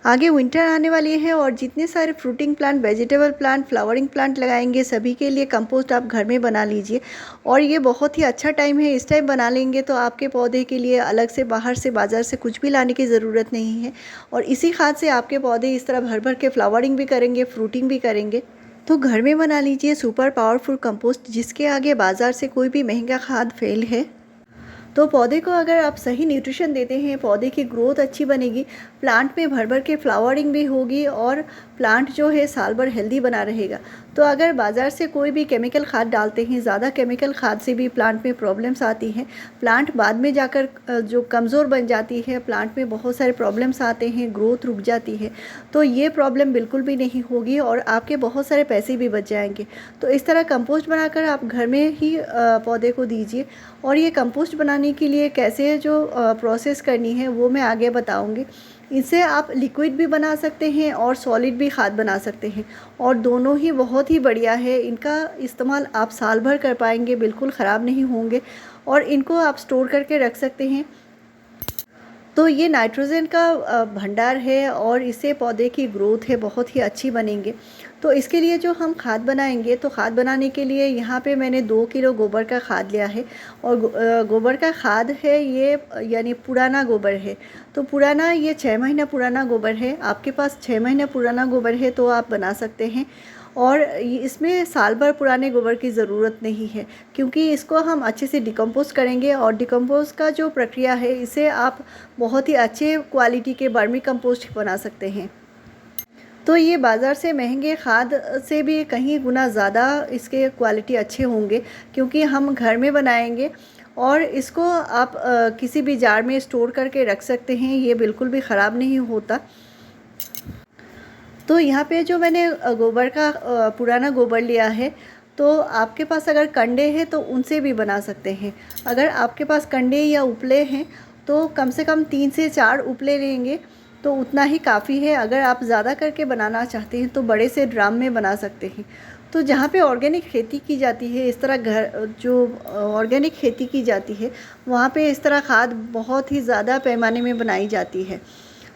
आगे विंटर आने वाली है और जितने सारे fruiting plant, vegetable plant, flowering plant लगाएंगे सभी के लिए कंपोस्ट आप घर में बना लीजिए। और ये बहुत ही अच्छा टाइम है, इस टाइम बना लेंगे तो आपके पौधे के लिए अलग से बाहर से बाज़ार से कुछ भी लाने की ज़रूरत नहीं है। और इसी खाद से आपके पौधे इस तरह भर भर के फ्लावरिंग भी करेंगे, फ्रूटिंग भी करेंगे। तो घर में बना लीजिए सुपर पावरफुल कंपोस्ट, जिसके आगे बाज़ार से कोई भी महंगा खाद फेल है। तो पौधे को अगर आप सही न्यूट्रिशन देते हैं, पौधे की ग्रोथ अच्छी बनेगी, प्लांट में भर भर के फ्लावरिंग भी होगी और प्लांट जो है साल भर हेल्दी बना रहेगा। तो अगर बाज़ार से कोई भी केमिकल खाद डालते हैं, ज़्यादा केमिकल खाद से भी प्लांट में प्रॉब्लम्स आती हैं। प्लांट बाद में जाकर जो कमज़ोर बन जाती है, प्लांट में बहुत सारे प्रॉब्लम्स आते हैं, ग्रोथ रुक जाती है। तो ये प्रॉब्लम बिल्कुल भी नहीं होगी और आपके बहुत सारे पैसे भी बच जाएंगे। तो इस तरह कंपोस्ट बनाकर आप घर में ही पौधे को दीजिए। और ये कंपोस्ट बनाने के लिए कैसे जो प्रोसेस करनी है वो मैं आगे बताऊंगी। इसे आप लिक्विड भी बना सकते हैं और सॉलिड भी खाद बना सकते हैं, और दोनों ही बहुत ही बढ़िया है। इनका इस्तेमाल आप साल भर कर पाएंगे, बिल्कुल ख़राब नहीं होंगे और इनको आप स्टोर करके रख सकते हैं। तो ये नाइट्रोजन का भंडार है और इससे पौधे की ग्रोथ है बहुत ही अच्छी बनेंगे। तो इसके लिए जो हम खाद बनाएंगे, तो खाद बनाने के लिए यहाँ पे मैंने 2 किलो गोबर का खाद लिया है। और गोबर का खाद है ये, यानी पुराना गोबर है। तो पुराना, ये 6 महीना पुराना गोबर है। आपके पास 6 महीना पुराना गोबर है तो आप बना सकते हैं। और इसमें साल भर पुराने गोबर की ज़रूरत नहीं है, क्योंकि इसको हम अच्छे से डिकम्पोज करेंगे। और डिकम्पोज का जो प्रक्रिया है, इसे आप बहुत ही अच्छे क्वालिटी के वर्मी कंपोस्ट बना सकते हैं। तो ये बाज़ार से महंगे खाद से भी कहीं गुना ज़्यादा इसके क्वालिटी अच्छे होंगे, क्योंकि हम घर में बनाएंगे। और इसको आप किसी भी जार में स्टोर करके रख सकते हैं, ये बिल्कुल भी ख़राब नहीं होता। तो यहाँ पे जो मैंने गोबर का पुराना गोबर लिया है, तो आपके पास अगर कंडे हैं तो उनसे भी बना सकते हैं। अगर आपके पास कंडे या उपले हैं तो कम से कम 3 से 4 उपले लेंगे तो उतना ही काफ़ी है। अगर आप ज़्यादा करके बनाना चाहते हैं तो बड़े से ड्राम में बना सकते हैं। तो जहाँ पे ऑर्गेनिक खेती की जाती है, इस तरह घर जो ऑर्गेनिक खेती की जाती है, वहाँ पे इस तरह खाद बहुत ही ज़्यादा पैमाने में बनाई जाती है।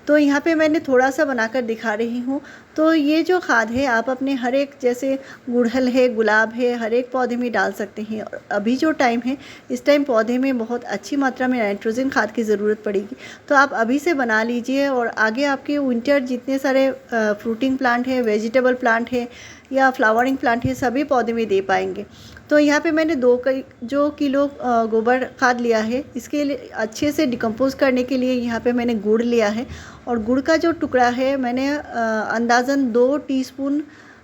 तो यहाँ पे मैंने थोड़ा सा बनाकर दिखा रही हूँ। तो ये जो खाद है आप अपने हर एक, जैसे गुड़हल है, गुलाब है, हर एक पौधे में डाल सकते हैं। और अभी जो टाइम है, इस टाइम पौधे में बहुत अच्छी मात्रा में नाइट्रोजन खाद की ज़रूरत पड़ेगी। तो आप अभी से बना लीजिए और आगे आपके विंटर जितने सारे फ्रूटिंग प्लांट है, वेजिटेबल प्लांट है या फ्लावरिंग प्लांट है, सभी पौधे में दे पाएंगे। तो यहाँ पे मैंने 2 किलो गोबर खाद लिया है। इसके लिए अच्छे से डिकम्पोज करने के लिए यहाँ पे मैंने गुड़ लिया है। और गुड़ का जो टुकड़ा है, मैंने अंदाज़न 2 टीस्पून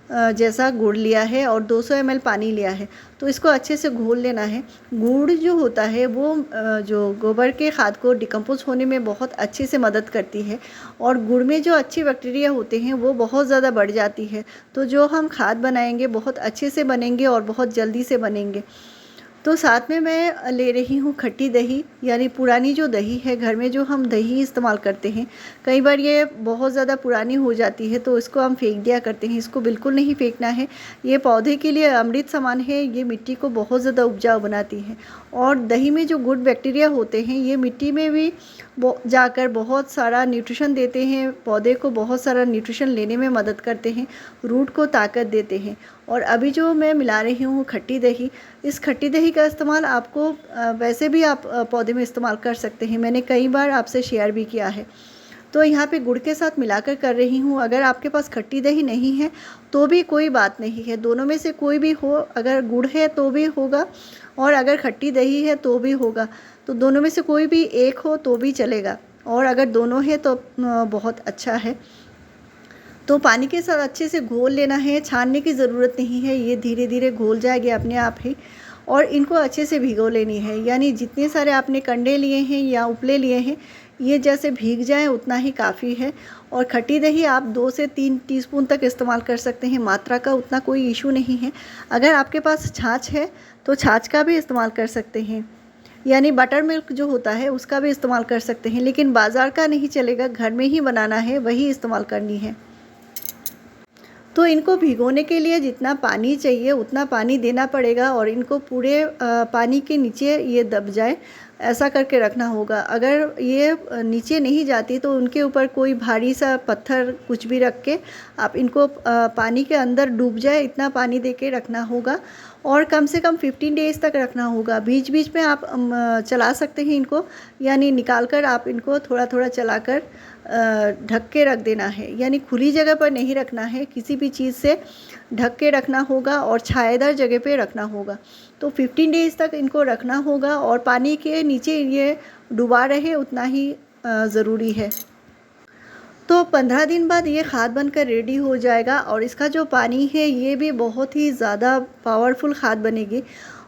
जैसा गुड़ लिया है और 200 ml पानी लिया है। तो इसको अच्छे से घोल लेना है। गुड़ जो होता है वो जो गोबर के खाद को डिकम्पोज होने में बहुत अच्छे से मदद करती है। और गुड़ में जो अच्छी बैक्टीरिया होते हैं वो बहुत ज़्यादा बढ़ जाती है। तो जो हम खाद बनाएंगे बहुत अच्छे से बनेंगे और बहुत जल्दी से बनेंगे। तो साथ में मैं ले रही हूँ खट्टी दही, यानी पुरानी जो दही है, घर में जो हम दही इस्तेमाल करते हैं, कई बार ये बहुत ज़्यादा पुरानी हो जाती है तो इसको हम फेंक दिया करते हैं। इसको बिल्कुल नहीं फेंकना है। ये पौधे के लिए अमृत समान है। ये मिट्टी को बहुत ज़्यादा उपजाऊ बनाती है। और दही में जो गुड बैक्टीरिया होते हैं, ये मिट्टी में भी जाकर बहुत सारा न्यूट्रिशन देते हैं, पौधे को बहुत सारा न्यूट्रिशन लेने में मदद करते हैं, रूट को ताकत देते हैं। और अभी जो मैं मिला रही हूँ खट्टी दही, इस खट्टी दही का इस्तेमाल आपको वैसे भी आप पौधे में इस्तेमाल कर सकते हैं। मैंने कई बार आपसे शेयर भी किया है। तो यहाँ पे गुड़ के साथ मिलाकर कर रही हूँ। अगर आपके पास खट्टी दही नहीं है तो भी कोई बात नहीं है, दोनों में से कोई भी हो। अगर गुड़ है तो भी होगा और अगर खट्टी दही है तो भी होगा। तो दोनों में से कोई भी एक हो तो भी चलेगा, और अगर दोनों है तो बहुत अच्छा है। तो पानी के साथ अच्छे से घोल लेना है, छानने की ज़रूरत नहीं है, ये धीरे धीरे घोल जाएगी अपने आप ही। और इनको अच्छे से भिगो लेनी है, यानी जितने सारे आपने कंडे लिए हैं या उपले लिए हैं, ये जैसे भीग जाए उतना ही काफ़ी है। और खट्टी दही आप 2 से 3 टीस्पून तक इस्तेमाल कर सकते हैं, मात्रा का उतना कोई इशू नहीं है। अगर आपके पास छाछ है तो छाछ का भी इस्तेमाल कर सकते हैं, यानी बटर मिल्क जो होता है उसका भी इस्तेमाल कर सकते हैं, लेकिन बाज़ार का नहीं चलेगा, घर में ही बनाना है, वही इस्तेमाल करनी है। तो इनको भिगोने के लिए जितना पानी चाहिए उतना पानी देना पड़ेगा और इनको पूरे पानी के नीचे ये दब जाए, ऐसा करके रखना होगा। अगर ये नीचे नहीं जाती तो उनके ऊपर कोई भारी सा पत्थर कुछ भी रख के आप इनको पानी के अंदर डूब जाए इतना पानी दे के रखना होगा और कम से कम 15 डेज़ तक रखना होगा। बीच बीच में आप चला सकते हैं इनको, यानी निकाल कर आप इनको थोड़ा थोड़ा चलाकर ढक के रख देना है, यानी खुली जगह पर नहीं रखना है, किसी भी चीज़ से ढक के रखना होगा और छायादार जगह पे रखना होगा। तो 15 डेज़ तक इनको रखना होगा और पानी के नीचे ये डुबा रहे उतना ही ज़रूरी है। तो 15 दिन बाद ये खाद बनकर रेडी हो जाएगा और इसका जो पानी है ये भी बहुत ही ज़्यादा पावरफुल खाद बनेगी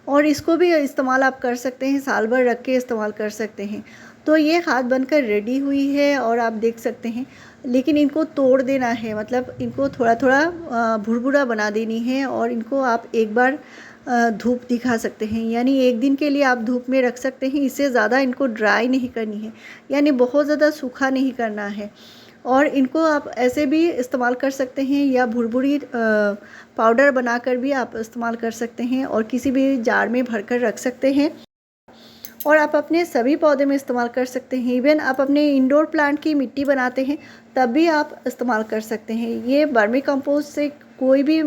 और इसको भी इस्तेमाल आप कर सकते हैं, साल भर रख के इस्तेमाल कर सकते हैं। तो ये खाद बनकर रेडी हुई है और आप देख सकते हैं, लेकिन इनको तोड़ देना है, मतलब इनको थोड़ा थोड़ा भुरभुरा बना देनी है और इनको आप एक बार धूप दिखा सकते हैं, यानी एक दिन के लिए आप धूप में रख सकते हैं। इससे ज़्यादा इनको ड्राई नहीं करनी है, यानी बहुत ज़्यादा सूखा नहीं करना है। और इनको आप ऐसे भी इस्तेमाल कर सकते हैं या भुरभुरी पाउडर बनाकर भी आप इस्तेमाल कर सकते हैं और किसी भी जार में भरकर रख सकते हैं और आप अपने सभी पौधे में इस्तेमाल कर सकते हैं। इवन आप अपने इंडोर प्लांट की मिट्टी बनाते हैं तब भी आप इस्तेमाल कर सकते हैं। ये वर्मी कंपोस्ट से कोई भी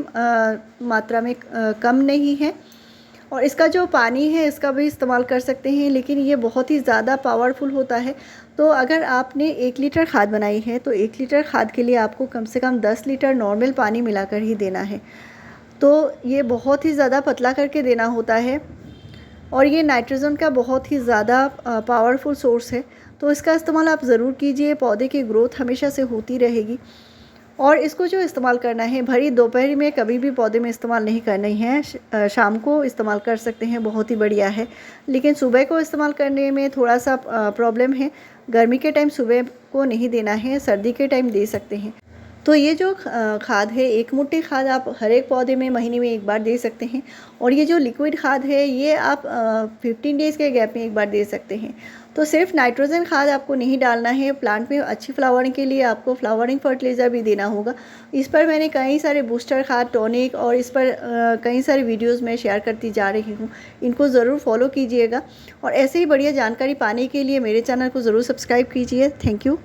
मात्रा में कम नहीं है और इसका जो पानी है इसका भी इस्तेमाल कर सकते हैं, लेकिन ये बहुत ही ज़्यादा पावरफुल होता है। तो अगर आपने 1 लीटर खाद बनाई है तो 1 लीटर खाद के लिए आपको कम से कम 10 लीटर नॉर्मल पानी मिलाकर ही देना है। तो ये बहुत ही ज़्यादा पतला करके देना होता है और ये नाइट्रोजन का बहुत ही ज़्यादा पावरफुल सोर्स है, तो इसका इस्तेमाल आप ज़रूर कीजिए। पौधे की ग्रोथ हमेशा से होती रहेगी और इसको जो इस्तेमाल करना है भरी दोपहर में कभी भी पौधे में इस्तेमाल नहीं करनी है, शाम को इस्तेमाल कर सकते हैं, बहुत ही बढ़िया है। लेकिन सुबह को इस्तेमाल करने में थोड़ा सा प्रॉब्लम है, गर्मी के टाइम सुबह को नहीं देना है, सर्दी के टाइम दे सकते हैं। तो ये जो खाद है, 1 मुट्ठी खाद आप हर एक पौधे में महीने में 1 बार दे सकते हैं और ये जो लिक्विड खाद है ये आप 15 डेज़ के गैप में 1 बार दे सकते हैं। तो सिर्फ नाइट्रोजन खाद आपको नहीं डालना है, प्लांट में अच्छी फ्लावरिंग के लिए आपको फ्लावरिंग फर्टिलाइज़र भी देना होगा। इस पर मैंने कई सारे बूस्टर खाद, टॉनिक और इस पर कई सारे वीडियोज़ मैं शेयर करती जा रही हूँ, इनको ज़रूर फॉलो कीजिएगा और ऐसे ही बढ़िया जानकारी पाने के लिए मेरे चैनल को ज़रूर सब्सक्राइब कीजिए। Thank you.